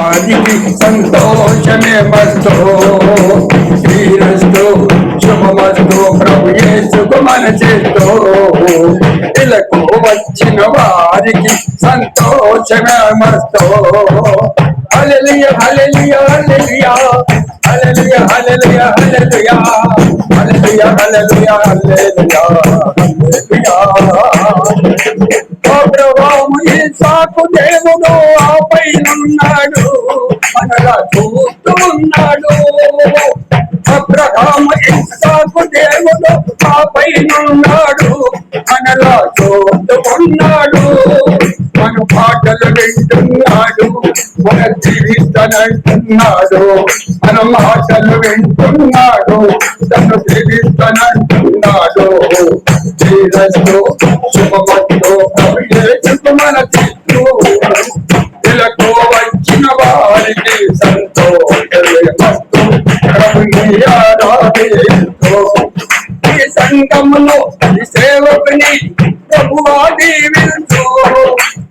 ఆదికి సంతోషమే మస్తో శ్రీరస్తు శుభమస్తు ప్రభు యేసుకు మన చేస్తూ ఇలకు వచ్చిన వారికి సంతోషమే మస్తో హల్లెలూయా హల్లెలూయా హల్లెలూయా హల్లెలూయా హల్లెలూయా హల్లెలూయా హల్లెలూయా హల్లెలూయా హల్లెలూయా ప్రభావం ఇస్సాకు దేవుడు ఆపైనున్నాడు మనలా చూస్తూ ఉన్నాడు. అబ్రహాము ఇస్సాకు దేవుడు ఆపైనున్నాడు మనలా చూస్తూ ఉన్నాడు. మన పాటలు వింటున్నాడు, మన జీవిస్తానంటున్నాడు. మన మాటలు వింటున్నాడు, తను జీవిస్తానంటున్నాడు. జీరస్తు శుభమస్తు మన చిత్తు ఇలకు వచ్చిన వారికి సంతోషమస్తు ఆరాధిస్తూ ఈ సంఘములో ఈ సేవకుని ప్రభువా దీవించు.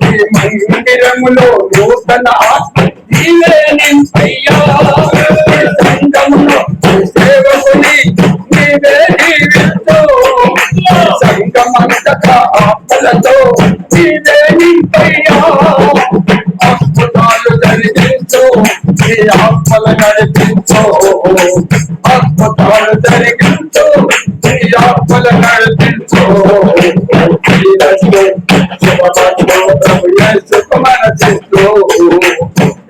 ఈ మందిరములో నూతన ఆత్మ నీవే నింపయ్యా. ఈ సంఘములో ఈ సేవకుని నీవే దీవించు. సంఘమంతటా ఆత్మలతో నీవే నింపయ్యా. అద్భుతాలు జరిగించు, ఈ ఆత్మల నడిపించు. అద్భుతాలు జరిగించు, ఈ ఆత్మల నడిపించు. మన చెట్లు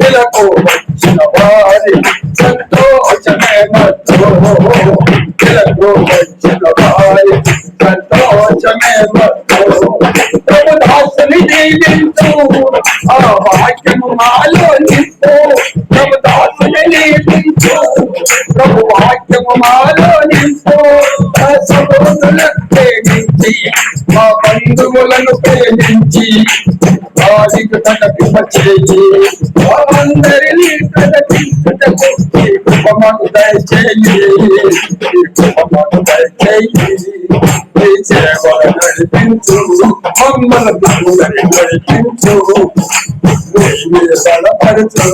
ఇలకు వచ్చిన వారి సంతోషమే మత్తు. ఇలకు వచ్చిన వారి సంతోషమే మత్తు. ప్రభుదాసుని జీవించు, ఆ వాక్యము మాలో నింపు. ప్రభుదాసుని జీవించు, ప్రభు వాక్యము మాలో నింపు. సహోదరులను ప్రేమించి, మా బంధువులను ప్రేమించి వారికి ప్రకటింపచేయి. వారందరినీ ప్రకటించుటకు ఈ కృపను దయచేయి. ఈ కృపను దయచేయి. ఈ సేవను నడిపించు, మమ్మల్ని నడిపించు, బలపరచు.